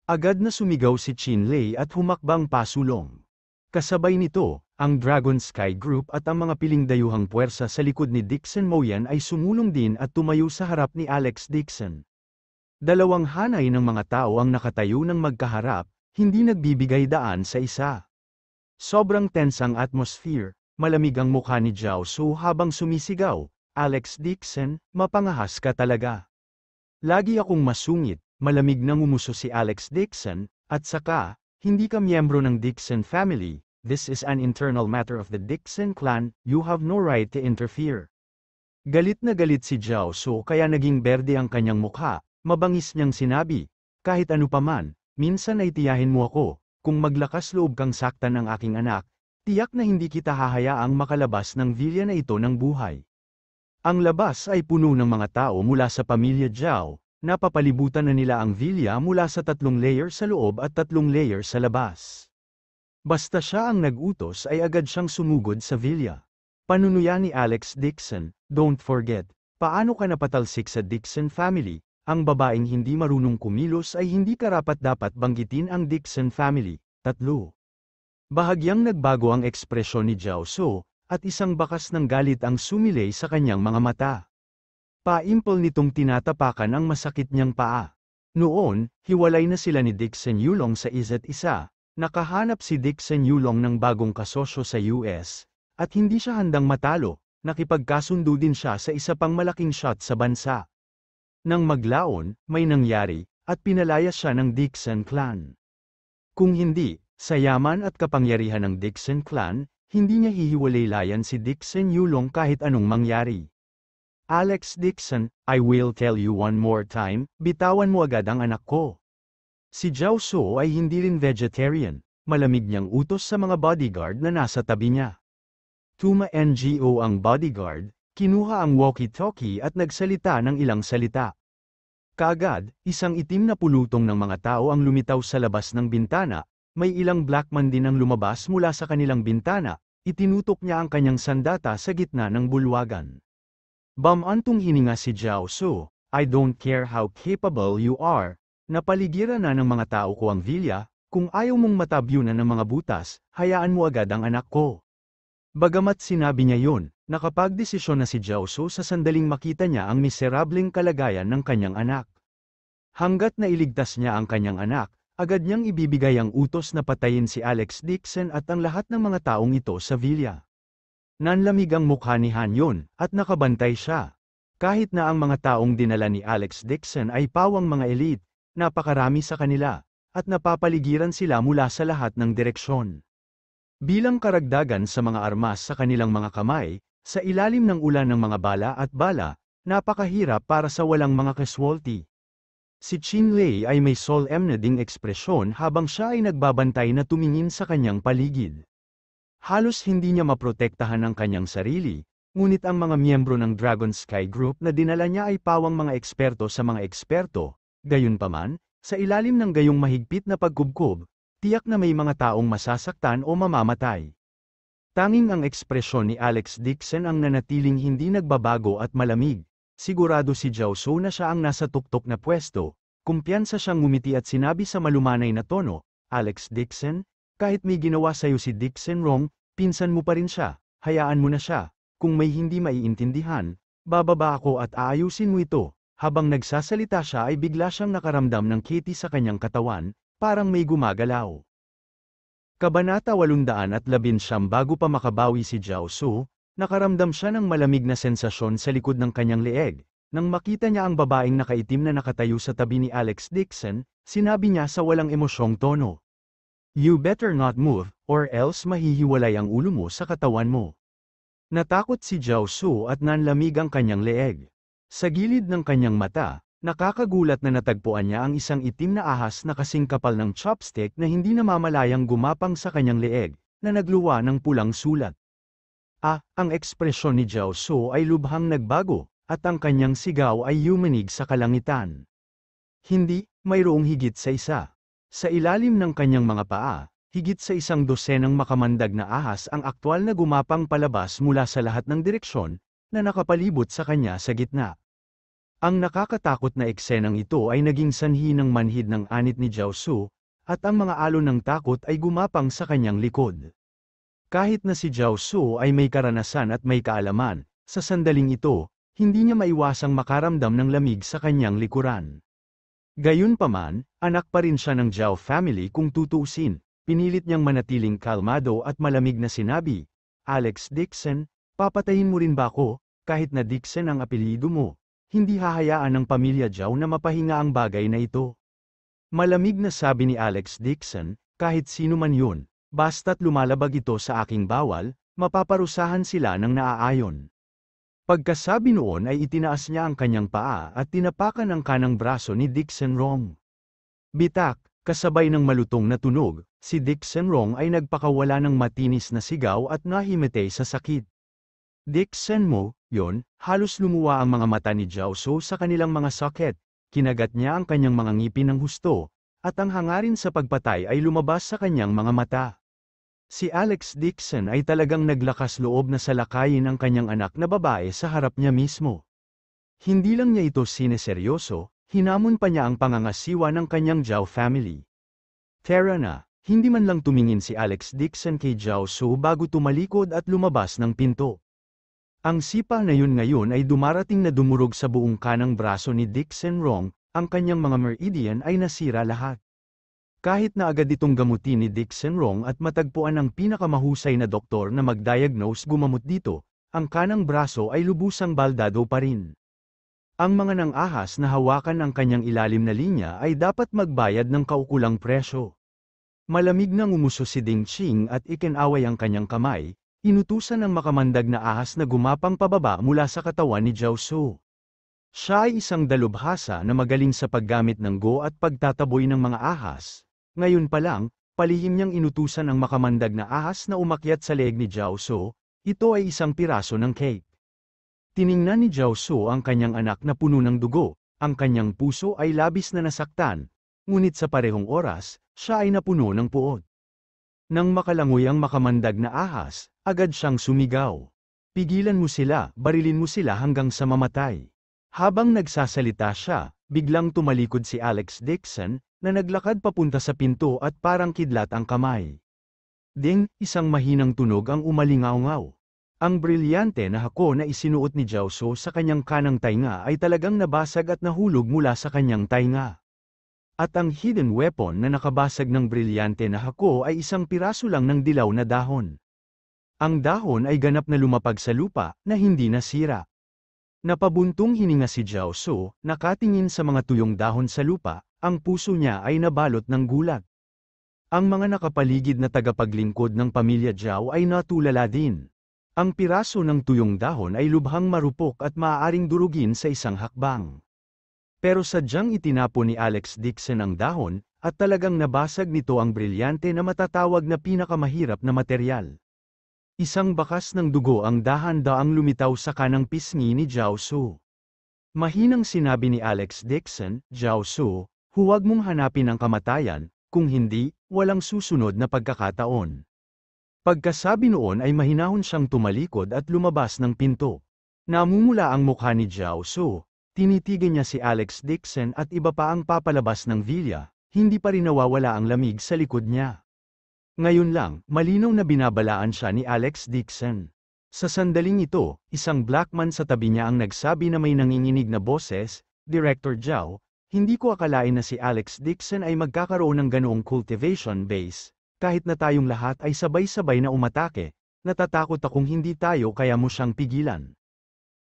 Agad na sumigaw si Chin Lei at humakbang pasulong. Kasabay nito, ang Dragon Sky Group at ang mga piling dayuhang puwersa sa likod ni Dixon Moyan ay sumulong din at tumayo sa harap ni Alex Dixon. Dalawang hanay ng mga tao ang nakatayo ng magkaharap, hindi nagbibigay daan sa isa. Sobrang tense ang atmosphere, malamig ang mukha ni Jiao Su habang sumisigaw, Alex Dixon, mapangahas ka talaga. Lagi akong masungit, malamig na ngumuso si Alex Dixon, at saka, hindi ka miyembro ng Dixon family, this is an internal matter of the Dixon clan, you have no right to interfere. Galit na galit si Jiao Su kaya naging berde ang kanyang mukha, mabangis niyang sinabi, kahit ano paman, minsan ay tiyahin mo ako, kung maglakas loob kang saktan ang aking anak, tiyak na hindi kita hahayaang makalabas ng villa na ito ng buhay. Ang labas ay puno ng mga tao mula sa pamilya Jiao, napapalibutan na nila ang villa mula sa 3 layer sa loob at 3 layer sa labas. Basta siya ang nag-utos ay agad siyang sumugod sa villa. Panunuya ni Alex Dixon, don't forget, paano ka napatalsik sa Dixon family, ang babaeng hindi marunong kumilos ay hindi karapat-dapat banggitin ang Dixon family. 3. Bahagyang nagbago ang ekspresyon ni Jiao Su, at isang bakas ng galit ang sumilay sa kanyang mga mata. Paimpol nitong tinatapakan ang masakit niyang paa. Noon, hiwalay na sila ni Dixon Yulong sa isa't isa, nakahanap si Dixon Yulong ng bagong kasosyo sa US, at hindi siya handang matalo, nakipagkasundo din siya sa isa pang malaking shot sa bansa. Nang maglaon, may nangyari, at pinalayas siya ng Dixon clan. Kung hindi, sa yaman at kapangyarihan ng Dixon clan, hindi niya hihiwalay-layan si Dixon Yulong kahit anong mangyari. Alex Dixon, I will tell you one more time, bitawan mo agad ang anak ko. Si Jiao Su ay hindi rin vegetarian, malamig niyang utos sa mga bodyguard na nasa tabi niya. Tuma NGO ang bodyguard, kinuha ang walkie-talkie at nagsalita ng ilang salita. Kaagad, isang itim na pulutong ng mga tao ang lumitaw sa labas ng bintana, may ilang black man din ang lumabas mula sa kanilang bintana, itinutok niya ang kanyang sandata sa gitna ng bulwagan. Bamantong hininga si Jiao Su, I don't care how capable you are, napaligiran na ng mga tao ko ang villa, kung ayaw mong matabyunan ng mga butas, hayaan mo agad ang anak ko. Bagamat sinabi niya yun, nakapagdesisyon na si Jiao Su sa sandaling makita niya ang miserableng kalagayan ng kanyang anak. Hanggat nailigtas niya ang kanyang anak, agad niyang ibibigay ang utos na patayin si Alex Dixon at ang lahat ng mga taong ito sa villa. Nanlamig ang mukha ni Han Yun, at nakabantay siya. Kahit na ang mga taong dinala ni Alex Dixon ay pawang mga elite, napakarami sa kanila, at napapaligiran sila mula sa lahat ng direksyon. Bilang karagdagan sa mga armas sa kanilang mga kamay, sa ilalim ng ulan ng mga bala at bala, napakahirap para sa walang mga casualty. Si Qin Lei ay may solemn ding ekspresyon habang siya ay nagbabantay na tumingin sa kanyang paligid. Halos hindi niya maprotektahan ang kanyang sarili, ngunit ang mga miyembro ng Dragon Sky Group na dinala niya ay pawang mga eksperto sa mga eksperto, gayunpaman, sa ilalim ng gayong mahigpit na pagkubkob, tiyak na may mga taong masasaktan o mamamatay. Tanging ang ekspresyon ni Alex Dixon ang nanatiling hindi nagbabago at malamig. Sigurado si Jiao Su na siya ang nasa tuktok na pwesto, kumpiyansa siyang ngumiti at sinabi sa malumanay na tono, Alex Dixon, kahit may ginawa sa'yo si Dixon wrong, pinsan mo pa rin siya, hayaan mo na siya, kung may hindi maiintindihan, bababa ako at aayusin mo ito. Habang nagsasalita siya ay bigla siyang nakaramdam ng kiti sa kanyang katawan, parang may gumagalaw. Kabanata 819 bago pa makabawi si Jiao Su, nakaramdam siya ng malamig na sensasyon sa likod ng kanyang leeg. Nang makita niya ang babaeng nakaitim na nakatayo sa tabi ni Alex Dixon, sinabi niya sa walang emosyong tono. You better not move, or else mahihiwalay ang ulo mo sa katawan mo. Natakot si Jiao Su at nanlamig ang kanyang leeg. Sa gilid ng kanyang mata, nakakagulat na natagpuan niya ang isang itim na ahas na kasing kapal ng chopstick na hindi namamalayang gumapang sa kanyang leeg, na nagluwa ng pulang sulat. Ang ekspresyon ni Jiao Su ay lubhang nagbago, at ang kanyang sigaw ay yumanig sa kalangitan. Hindi, mayroong higit sa isa. Sa ilalim ng kanyang mga paa, higit sa 100 makamandag na ahas ang aktwal na gumapang palabas mula sa lahat ng direksyon, na nakapalibot sa kanya sa gitna. Ang nakakatakot na eksenang ito ay naging sanhi ng manhid ng anit ni Jiao Su, at ang mga alon ng takot ay gumapang sa kanyang likod. Kahit na si Jiao Su ay may karanasan at may kaalaman, sa sandaling ito, hindi niya maiwasang makaramdam ng lamig sa kanyang likuran. Gayunpaman, anak pa rin siya ng Zhao family kung tutuusin. Pinilit niyang manatiling kalmado at malamig na sinabi, Alex Dixon, papatayin mo rin ba ako, kahit na Dixon ang apelyido mo? Hindi hahayaan ng pamilya Zhao na mapahinga ang bagay na ito. Malamig na sabi ni Alex Dixon, kahit sino man yun, basta't lumalabag ito sa aking bawal, mapaparusahan sila ng naaayon. Pagkasabi noon ay itinaas niya ang kanyang paa at tinapakan ang kanang braso ni Dixon Rong. Bitak, kasabay ng malutong na tunog, si Dixon Rong ay nagpakawala ng matinis na sigaw at nahimatay sa sakit. Dixon mo, yon, halos lumuwa ang mga mata ni Zhao Su sa kanilang mga socket, kinagat niya ang kanyang mga ngipin ng husto, at ang hangarin sa pagpatay ay lumabas sa kanyang mga mata. Si Alex Dixon ay talagang naglakas loob na salakayin ang kanyang anak na babae sa harap niya mismo. Hindi lang niya ito sineseryoso, hinamon pa niya ang pangangasiwa ng kanyang Zhao family. Tara na, hindi man lang tumingin si Alex Dixon kay Zhao Su bago tumalikod at lumabas ng pinto. Ang sipa na yun ngayon ay dumarating na dumurog sa buong kanang braso ni Dixon Rong, ang kanyang mga meridian ay nasira lahat. Kahit na agad itong gamutin ni Dixon Rong at matagpuan ang pinakamahusay na doktor na mag-diagnose gumamot dito, ang kanang braso ay lubusang baldado pa rin. Ang mga nang-ahas na hawakan ang kanyang ilalim na linya ay dapat magbayad ng kaukulang presyo. Malamig nang umuso si Ding Qing at ikinaway ang kanyang kamay, inutusan ng makamandag na ahas na gumapang pababa mula sa katawan ni Zhao Su. Siya ay isang dalubhasa na magaling sa paggamit ng go at pagtataboy ng mga ahas. Ngayon pa lang, palihim niyang inutusan ang makamandag na ahas na umakyat sa leeg ni Zhao Su, ito ay isang piraso ng cake. Tiningnan ni Zhao Su ang kanyang anak na puno ng dugo, ang kanyang puso ay labis na nasaktan, ngunit sa parehong oras, siya ay napuno ng puot. Nang makalangoy ang makamandag na ahas, agad siyang sumigaw. Pigilan mo sila, barilin mo sila hanggang sa mamatay. Habang nagsasalita siya, biglang tumalikod si Alex Dixon, na naglakad papunta sa pinto at parang kidlat ang kamay. Ding, isang mahinang tunog ang umalingaw-ngaw. Ang brilyante na hako na isinuot ni Zhao Su sa kanyang kanang tainga ay talagang nabasag at nahulog mula sa kanyang tainga. At ang hidden weapon na nakabasag ng brilyante na hako ay isang piraso lang ng dilaw na dahon. Ang dahon ay ganap na lumapag sa lupa, na hindi nasira. Napabuntong hininga si Zhao Su, nakatingin sa mga tuyong dahon sa lupa, ang puso niya ay nabalot ng gulat. Ang mga nakapaligid na tagapaglingkod ng pamilya Zhao ay natulala din. Ang piraso ng tuyong dahon ay lubhang marupok at maaaring durugin sa isang hakbang. Pero sadyang itinapon ni Alex Dixon ang dahon, at talagang nabasag nito ang brilyante na matatawag na pinakamahirap na materyal. Isang bakas ng dugo ang dahan-daang lumitaw sa kanang pisngi ni Zhao Su. Mahinang sinabi ni Alex Dixon, Zhao Su, huwag mong hanapin ang kamatayan, kung hindi, walang susunod na pagkakataon. Pagkasabi noon ay mahinahon siyang tumalikod at lumabas ng pinto. Namumula ang mukha ni Zhao Su, tinitigan niya si Alex Dixon at iba pa ang papalabas ng vilya, hindi pa rin nawawala ang lamig sa likod niya. Ngayon lang, malinaw na binabalaan siya ni Alex Dixon. Sa sandaling ito, isang black man sa tabi niya ang nagsabi na may nanginginig na boses, Director Zhao, hindi ko akalain na si Alex Dixon ay magkakaroon ng ganoong cultivation base, kahit na tayong lahat ay sabay-sabay na umatake, natatakot akong hindi tayo kaya mo siyang pigilan.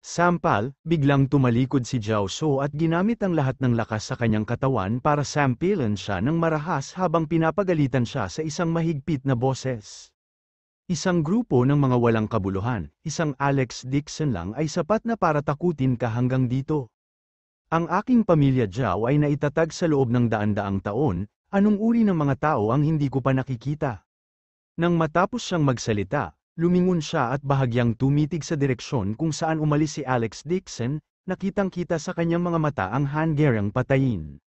Sampal, biglang tumalikod si Zhao Su at ginamit ang lahat ng lakas sa kanyang katawan para sampilan siya ng marahas habang pinapagalitan siya sa isang mahigpit na boses. Isang grupo ng mga walang kabuluhan, isang Alex Dixon lang ay sapat na para takutin ka hanggang dito. Ang aking pamilya Zhao ay naitatag sa loob ng daan-daang taon, anong uri ng mga tao ang hindi ko pa nakikita? Nang matapos siyang magsalita, lumingon siya at bahagyang tumitig sa direksyon kung saan umalis si Alex Dixon, nakitang-kita sa kanyang mga mata ang hanggarang patayin.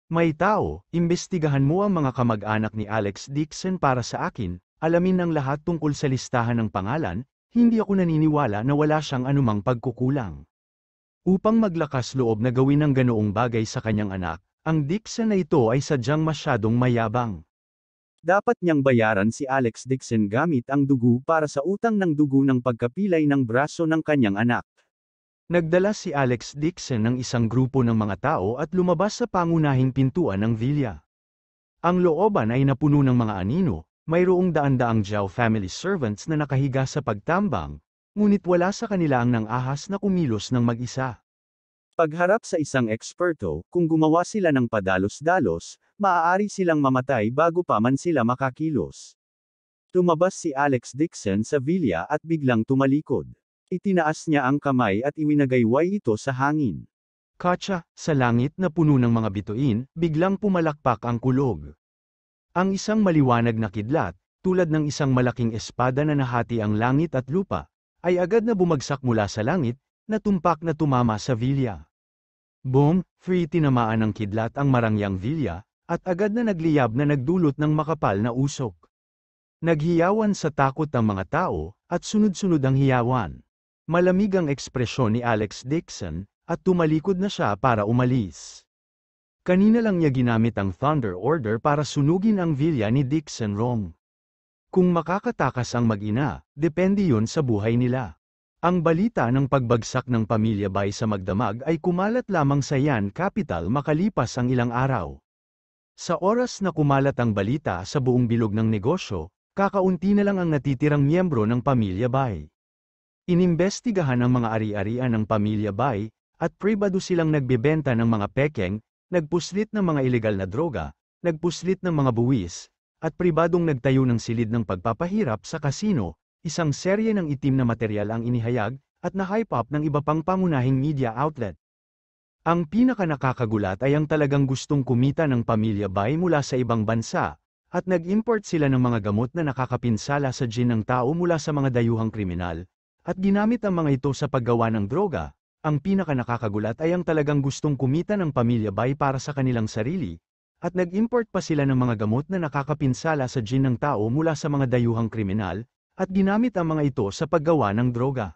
May tao, imbestigahan mo ang mga kamag-anak ni Alex Dixon para sa akin, alamin ang lahat tungkol sa listahan ng pangalan, hindi ako naniniwala na wala siyang anumang pagkukulang. Upang maglakas loob na gawin ang ganoong bagay sa kanyang anak, ang Dixon na ito ay sadyang masyadong mayabang. Dapat niyang bayaran si Alex Dixon gamit ang dugo para sa utang ng dugo ng pagkapilay ng braso ng kanyang anak. Nagdala si Alex Dixon ng isang grupo ng mga tao at lumabas sa pangunahing pintuan ng villa. Ang looban ay napuno ng mga anino, mayroong daan-daang Zhao family servants na nakahiga sa pagtambang, ngunit wala sa kanila ang nang-ahas na kumilos ng mag-isa. Pagharap sa isang eksperto, kung gumawa sila ng padalos-dalos, maaari silang mamatay bago pa man sila makakilos. Tumabas si Alex Dixon sa villa at biglang tumalikod. Itinaas niya ang kamay at iwinagayway ito sa hangin. Katsa, sa langit na puno ng mga bituin, biglang pumalakpak ang kulog. Ang isang maliwanag na kidlat, tulad ng isang malaking espada na nahati ang langit at lupa, ay agad na bumagsak mula sa langit, na tumpak na tumama sa villa. Boom, free tinamaan ng kidlat ang marangyang villa, at agad na nagliyab na nagdulot ng makapal na usok. Naghiyawan sa takot ang mga tao, at sunod-sunod ang hiyawan. Malamig ang ekspresyon ni Alex Dixon, at tumalikod na siya para umalis. Kanina lang niya ginamit ang Thunder Order para sunugin ang villa ni Dixon Rong. Kung makakatakas ang mag-ina, depende yun sa buhay nila. Ang balita ng pagbagsak ng pamilya Bai sa Magdamag ay kumalat lamang sa Yan Capital makalipas ang ilang araw. Sa oras na kumalat ang balita sa buong bilog ng negosyo, kakaunti na lang ang natitirang miyembro ng pamilya Bai. Inimbestigahan ang mga ari-arian ng pamilya Bai, at pribado silang nagbebenta ng mga pekeng, nagpuslit ng mga ilegal na droga, nagpuslit ng mga buwis, at pribadong nagtayo ng silid ng pagpapahirap sa kasino, isang serye ng itim na materyal ang inihayag, at na-hype up ng iba pang pangunahing media outlet. Ang pinaka-nakakagulat ay ang talagang gustong kumita ng pamilya Bai mula sa ibang bansa, at nag-import sila ng mga gamot na nakakapinsala sa gin ng tao mula sa mga dayuhang kriminal, at ginamit ang mga ito sa paggawa ng droga. Ang pinaka-nakakagulat ay ang talagang gustong kumita ng pamilya Bai para sa kanilang sarili, at nag-import pa sila ng mga gamot na nakakapinsala sa gin ng tao mula sa mga dayuhang kriminal, at ginamit ang mga ito sa paggawa ng droga.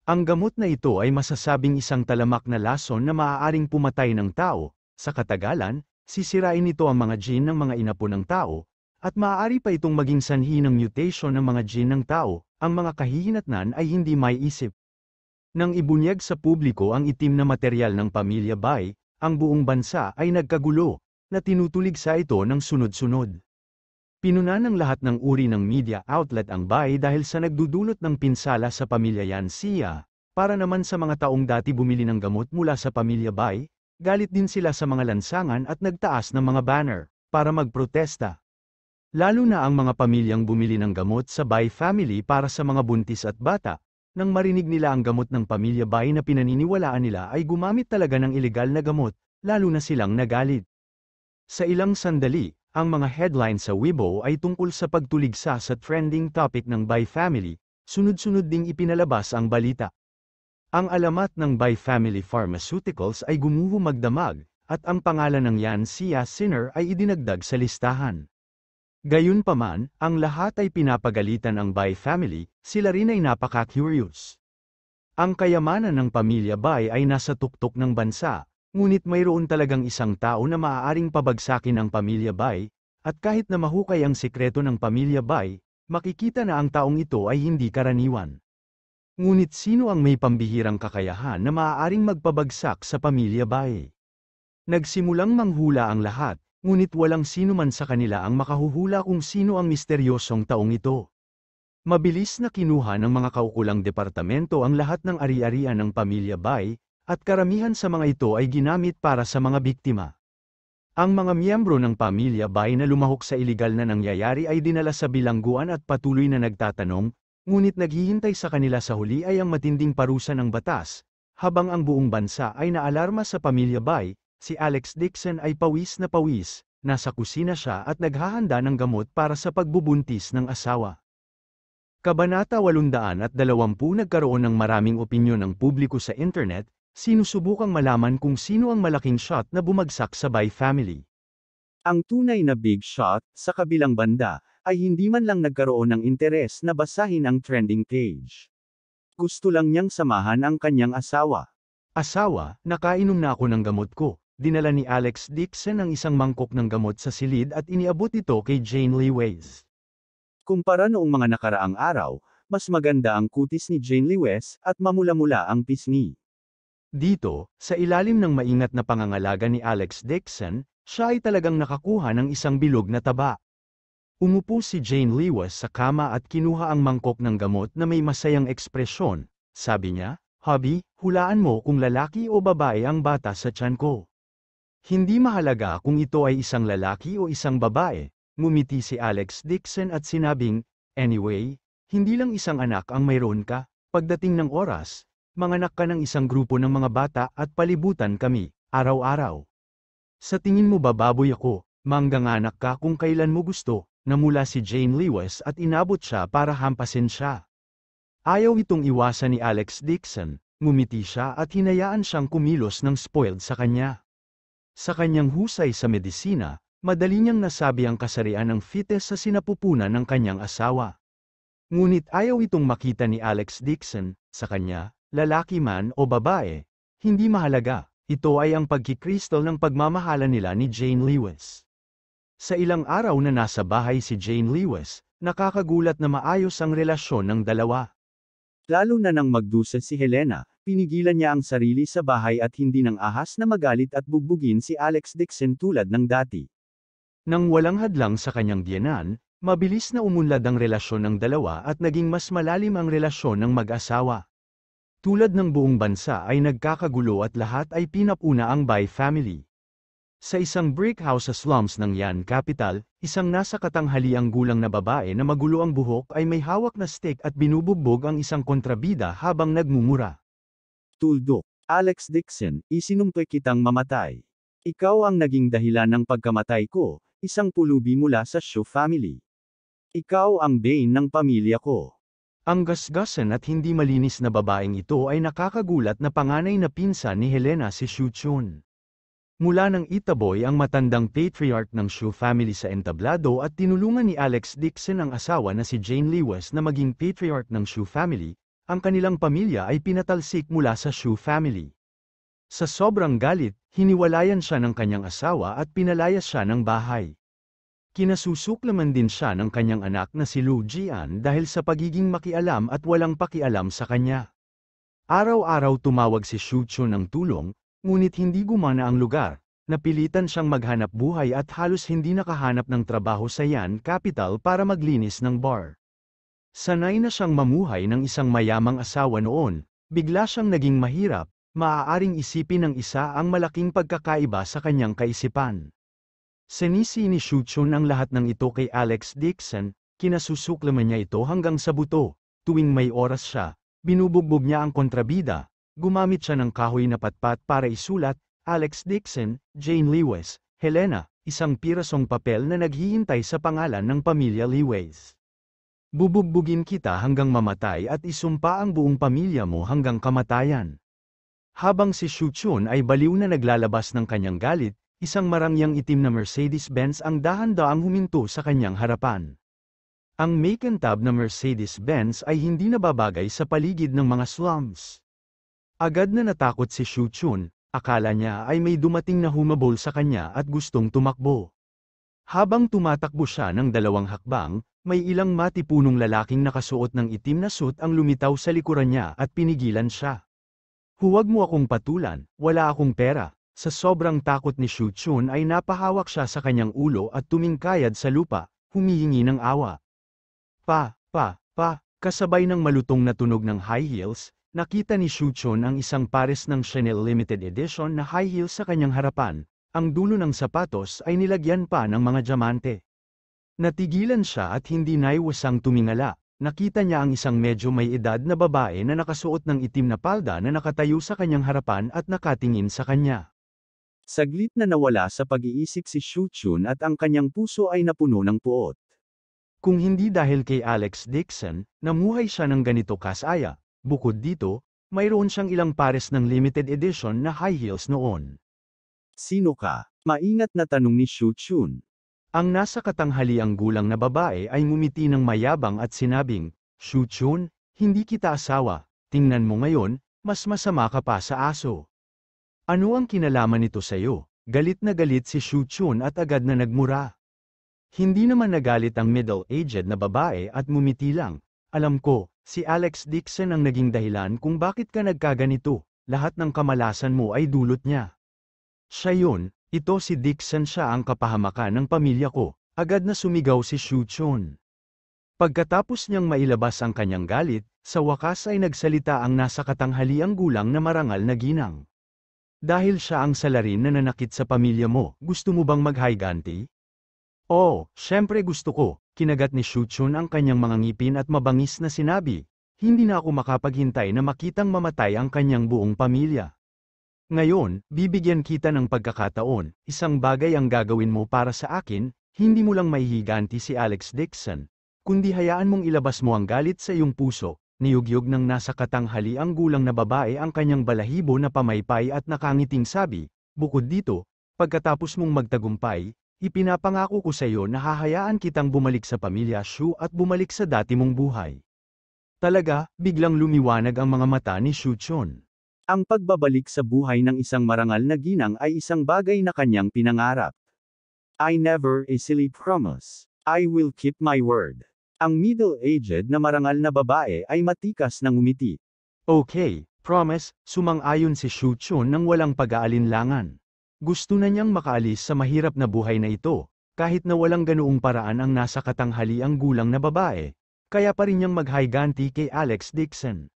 Ang gamot na ito ay masasabing isang talamak na lason na maaaring pumatay ng tao, sa katagalan, sisirain nito ang mga gene ng mga inapo ng tao, at maaari pa itong maging sanhi ng mutation ng mga gene ng tao, ang mga kahihinatnan ay hindi may isip. Nang ibunyag sa publiko ang itim na materyal ng pamilya Bai, ang buong bansa ay nagkagulo, na tinutuligsa ito ng sunod-sunod. Pinunan ng lahat ng uri ng media outlet ang Bai dahil sa nagdudulot ng pinsala sa pamilya Yan Xia, para naman sa mga taong dati bumili ng gamot mula sa pamilya Bai, galit din sila sa mga lansangan at nagtaas ng mga banner, para magprotesta. Lalo na ang mga pamilyang bumili ng gamot sa Bai family para sa mga buntis at bata, nang marinig nila ang gamot ng pamilya Bai na pinaniniwalaan nila ay gumamit talaga ng ilegal na gamot, lalo na silang nagalit. Sa ilang sandali, ang mga headline sa Weibo ay tungkol sa pagtuligsa sa trending topic ng Bai family, sunod-sunod ding ipinalabas ang balita. Ang alamat ng Bai Family Pharmaceuticals ay gumuho magdamag, at ang pangalan ng Yan Xia Sinner ay idinagdag sa listahan. Gayunpaman, ang lahat ay pinapagalitan ang Bai family, sila rin ay napaka-curious. Ang kayamanan ng pamilya Bai ay nasa tuktok ng bansa, ngunit mayroon talagang isang tao na maaaring pabagsakin ang pamilya Bai, at kahit na mahukay ang sikreto ng pamilya Bai, makikita na ang taong ito ay hindi karaniwan. Ngunit sino ang may pambihirang kakayahan na maaaring magpabagsak sa pamilya Bai? Nagsimulang manghula ang lahat, ngunit walang sino man sa kanila ang makahuhula kung sino ang misteryosong taong ito. Mabilis na kinuha ng mga kaukulang departamento ang lahat ng ari-arian ng pamilya Bai, at karamihan sa mga ito ay ginamit para sa mga biktima. Ang mga miyembro ng pamilya Bai na lumahok sa iligal na nangyayari ay dinala sa bilangguan at patuloy na nagtatanong, ngunit naghihintay sa kanila sa huli ay ang matinding parusa ng batas. Habang ang buong bansa ay naalarma sa pamilya Bai, si Alex Dixon ay pawis na pawis, nasa kusina siya at naghahanda ng gamot para sa pagbubuntis ng asawa. Kabanata 820 Nagkaroon ng maraming opinyon ng publiko sa internet, sinusubukang malaman kung sino ang malaking shot na bumagsak sa Bai family. Ang tunay na big shot, sa kabilang banda, ay hindi man lang nagkaroon ng interes na basahin ang trending page. Gusto lang niyang samahan ang kanyang asawa. Asawa, nakainom na ako ng gamot ko. Dinala ni Alex Dixon ang isang mangkok ng gamot sa silid at iniabot ito kay Jane Lee Wes. Kumpara noong mga nakaraang araw, mas maganda ang kutis ni Jane Lee Wes at mamula-mula ang pisngi. Dito, sa ilalim ng maingat na pangangalaga ni Alex Dixon, siya ay talagang nakakuha ng isang bilog na taba. Umupo si Jane Lewis sa kama at kinuha ang mangkok ng gamot na may masayang ekspresyon. Sabi niya, "Hubby, hulaan mo kung lalaki o babae ang bata sa tiyan ko." Hindi mahalaga kung ito ay isang lalaki o isang babae, ngumiti si Alex Dixon at sinabing, "Anyway, hindi lang isang anak ang mayroon ka, pagdating ng oras, manganak ka ng isang grupo ng mga bata at palibutan kami, araw-araw. Sa tingin mo ba baboy ako, mangganganak ka kung kailan mo gusto?" Namula si Jane Lewis at inabot siya para hampasin siya. Ayaw itong iwasan ni Alex Dixon, ngumiti siya at hinayaan siyang kumilos ng spoiled sa kanya. Sa kanyang husay sa medisina, madali niyang nasabi ang kasarian ng fetus sa sinapupunan ng kanyang asawa. Ngunit ayaw itong makita ni Alex Dixon, sa kanya, lalaki man o babae, hindi mahalaga, ito ay ang pagkikristol ng pagmamahalan nila ni Jane Lewis. Sa ilang araw na nasa bahay si Jane Lewis, nakakagulat na maayos ang relasyon ng dalawa. Lalo na nang magdusa si Helena, pinigilan niya ang sarili sa bahay at hindi nang ahas na magalit at bugbugin si Alex Dixon tulad ng dati. Nang walang hadlang sa kanyang biyenan, mabilis na umunlad ang relasyon ng dalawa at naging mas malalim ang relasyon ng mag-asawa. Tulad ng buong bansa ay nagkakagulo at lahat ay pinapuna ang Bai family. Sa isang brick house sa slums ng Yan Capital, isang nasa katanghaliang gulang na babae na magulo ang buhok ay may hawak na stick at binubugbog ang isang kontrabida habang nagmumura. Tuldok, "Alex Dixon, isinumpay kitang mamatay. Ikaw ang naging dahilan ng pagkamatay ko, isang pulubi mula sa Shu family. Ikaw ang bane ng pamilya ko." Ang gasgasan at hindi malinis na babaeng ito ay nakakagulat na panganay na pinsan ni Helena si Shu Chun. Mula ng Itaboy ang matandang patriarch ng Shu family sa entablado at tinulungan ni Alex Dixon ang asawa na si Jane Lewis na maging patriarch ng Shu family, ang kanilang pamilya ay pinatalsik mula sa Shu family. Sa sobrang galit, hiniwalayan siya ng kanyang asawa at pinalayas siya ng bahay. Kinasusuklaman din siya ng kanyang anak na si Lu Jian dahil sa pagiging makialam at walang pakialam sa kanya. Araw-araw tumawag si Shu Chun ng tulong, ngunit hindi gumana ang lugar, napilitan siyang maghanap buhay at halos hindi nakahanap ng trabaho sa Yan Capital para maglinis ng bar. Sanay na siyang mamuhay ng isang mayamang asawa noon, bigla siyang naging mahirap, maaaring isipin ng isa ang malaking pagkakaiba sa kanyang kaisipan. Sinisi ni Shu Chun ang lahat ng ito kay Alex Dixon, kinasusuklaman niya ito hanggang sa buto, tuwing may oras siya, binubugbog niya ang kontrabida. Gumamit siya ng kahoy na patpat para isulat, "Alex Dixon, Jane Lewis, Helena," isang pirasong papel na naghihintay sa pangalan ng pamilya Lewis. "Bubugbugin kita hanggang mamatay at isumpa ang buong pamilya mo hanggang kamatayan." Habang si Shu Chun ay baliw na naglalabas ng kanyang galit, isang marangyang itim na Mercedes-Benz ang dahan-daang huminto sa kanyang harapan. Ang makintab na Mercedes-Benz ay hindi nababagay sa paligid ng mga slums. Agad na natakot si Shu Chun, akala niya ay may dumating na humabol sa kanya at gustong tumakbo. Habang tumatakbo siya ng 2 hakbang, may ilang matipunong lalaking nakasuot ng itim na suit ang lumitaw sa likuran niya at pinigilan siya. "Huwag mo akong patulan, wala akong pera." Sa sobrang takot ni Shu Chun ay napahawak siya sa kanyang ulo at tumingkayad sa lupa, humihingi ng awa. Pa, kasabay ng malutong na tunog ng high heels, nakita ni Shu Chun ang isang pares ng Chanel Limited Edition na high heels sa kanyang harapan, ang dulo ng sapatos ay nilagyan pa ng mga diamante. Natigilan siya at hindi naiwasang tumingala, nakita niya ang isang medyo may edad na babae na nakasuot ng itim na palda na nakatayo sa kanyang harapan at nakatingin sa kanya. Saglit na nawala sa pag-iisip si Shu Chun at ang kanyang puso ay napuno ng puot. Kung hindi dahil kay Alex Dixon, namuhay siya ng ganito kasaya. Bukod dito, mayroon siyang ilang pares ng limited edition na high heels noon. "Sino ka?" maingat na tanong ni Shu Chun. Ang nasa katanghaliang gulang na babae ay ngumiti ng mayabang at sinabing, "Shu Chun, hindi kita asawa, tingnan mo ngayon, mas masama ka pa sa aso." "Ano ang kinalaman nito sa'yo?" Galit na galit si Shu Chun at agad na nagmura. Hindi naman nagalit ang middle-aged na babae at ngumiti lang, "Alam ko, si Alex Dixon ang naging dahilan kung bakit ka nagkaganito, lahat ng kamalasan mo ay dulot niya. Siya yun, ito si Dixon, siya ang kapahamakan ng pamilya ko, agad na sumigaw si Shu Chun. Pagkatapos niyang mailabas ang kanyang galit, sa wakas ay nagsalita ang nasa katanghaliang gulang na marangal na ginang. Dahil siya ang salarin na nanakit sa pamilya mo, gusto mo bang maghiganti? Oo, syempre gusto ko, kinagat ni Shu Chun ang kanyang mga ngipin at mabangis na sinabi, hindi na ako makapaghintay na makitang mamatay ang kanyang buong pamilya. Ngayon, bibigyan kita ng pagkakataon, isang bagay ang gagawin mo para sa akin, hindi mo lang maihiganti si Alex Dixon, kundi hayaan mong ilabas mo ang galit sa iyong puso. Niyugyug ng nasa katanghali ang gulang na babae ang kanyang balahibo na pamaypay at nakangiting sabi, bukod dito, pagkatapos mong magtagumpay, ipinapangako ko sa iyo na hahayaan kitang bumalik sa pamilya Shu at bumalik sa dati mong buhay. Talaga, biglang lumiwanag ang mga mata ni Shu Chun. Ang pagbabalik sa buhay ng isang marangal na ginang ay isang bagay na kanyang pinangarap. I never easily promise. I will keep my word. Ang middle-aged na marangal na babae ay matikas na ngumiti. Okay, promise, sumang-ayon si Shu Chun nang walang pag-aalinlangan. Gusto na niyang makaalis sa mahirap na buhay na ito, kahit na walang ganoong paraan ang nasa katanghali ang gulang na babae, kaya pa rin niyang maghiganti kay Alex Dixon.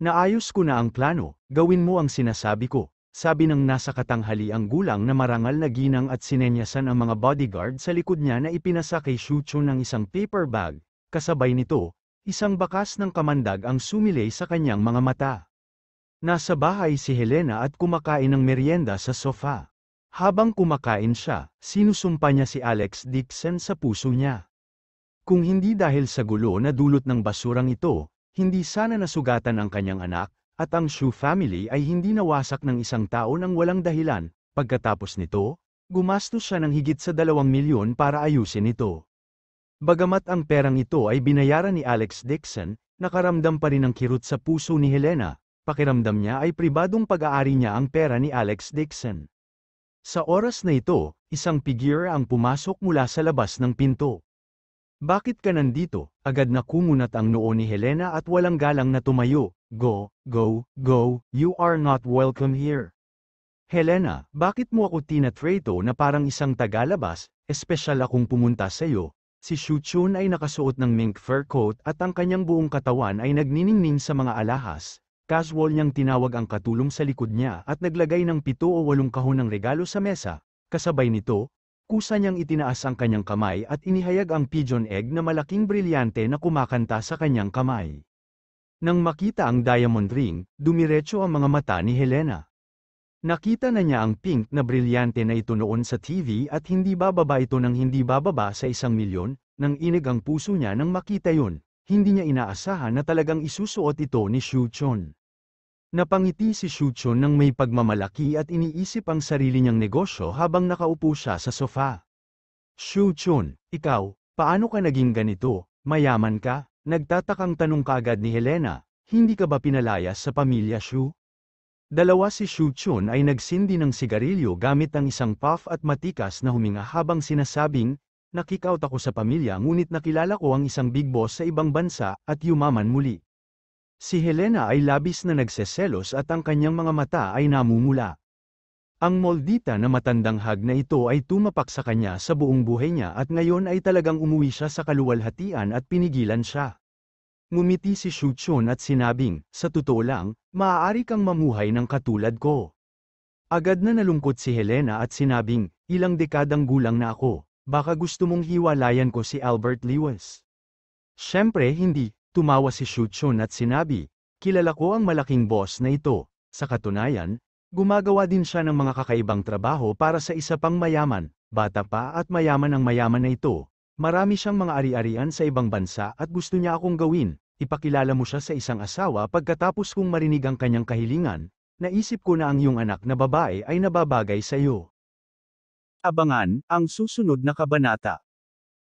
Naayos ko na ang plano, gawin mo ang sinasabi ko, sabi ng nasa katanghali ang gulang na marangal na ginang at sinenyasan ang mga bodyguard sa likod niya na ipinasa kay Shu Chun ng isang paper bag, kasabay nito, isang bakas ng kamandag ang sumilay sa kanyang mga mata. Nasa bahay si Helena at kumakain ng merienda sa sofa. Habang kumakain siya, sinusumpa niya si Alex Dixon sa puso niya. Kung hindi dahil sa gulo na dulot ng basurang ito, hindi sana nasugatan ang kanyang anak, at ang Shu family ay hindi nawasak ng isang tao nang walang dahilan. Pagkatapos nito, gumastos siya ng higit sa 2 milyon para ayusin ito. Bagamat ang perang ito ay binayaran ni Alex Dixon, nakaramdam pa rin ng kirot sa puso ni Helena, pakiramdam niya ay pribadong pag-aari niya ang pera ni Alex Dixon. Sa oras na ito, isang figure ang pumasok mula sa labas ng pinto. Bakit ka nandito? Agad na kumunat ang noo ni Helena at walang galang na tumayo. Go, go, go, you are not welcome here. Helena, bakit mo ako tinatreto na parang isang tagalabas, espesyal akong pumunta sa iyo? Si Shu Chun ay nakasuot ng mink fur coat at ang kanyang buong katawan ay nagniningning sa mga alahas. Casual niyang tinawag ang katulong sa likod niya at naglagay ng 7 o 8 kahon ng regalo sa mesa. Kasabay nito, kusa niyang itinaas ang kanyang kamay at inihayag ang pigeon egg na malaking brilyante na kumakanta sa kanyang kamay. Nang makita ang diamond ring, dumiretso ang mga mata ni Helena. Nakita na niya ang pink na brilyante na ito noon sa TV at hindi bababa ito ng hindi bababa sa 1 milyon, nang inig ang puso niya nang makita yun, hindi niya inaasahan na talagang isusuot ito ni Shu Chun. Napangiti si Shu Chun nang may pagmamalaki at iniisip ang sarili niyang negosyo habang nakaupo siya sa sofa. Shu Chun, ikaw, paano ka naging ganito, mayaman ka? Nagtatakang tanong kaagad ni Helena, hindi ka ba pinalayas sa pamilya Shu? Dalawa si Shu Chun ay nagsindi ng sigarilyo gamit ang isang puff at matikas na huminga habang sinasabing, nakikout ako sa pamilya ngunit nakilala ko ang isang big boss sa ibang bansa at yumaman muli. Si Helena ay labis na nagseselos at ang kanyang mga mata ay namumula. Ang moldita na matandang hag na ito ay tumapak sa kanya sa buong buhay niya at ngayon ay talagang umuwi siya sa kaluwalhatian at pinigilan siya. Ngumiti si Shu Chun at sinabing, sa totoo lang, maaari kang mamuhay ng katulad ko. Agad na nalungkot si Helena at sinabing, ilang dekadang gulang na ako, baka gusto mong hiwalayan ko si Albert Lewis. Siyempre hindi, tumawa si Shu Chun at sinabi, kilala ko ang malaking boss na ito, sa katunayan, gumagawa din siya ng mga kakaibang trabaho para sa isa pang mayaman, bata pa at mayaman ang mayaman na ito. Marami siyang mga ari-arian sa ibang bansa at gusto niya akong gawin, ipakilala mo siya sa isang asawa pagkatapos kong marinig ang kanyang kahilingan, naisip ko na ang iyong anak na babae ay nababagay sa iyo. Abangan ang susunod na kabanata.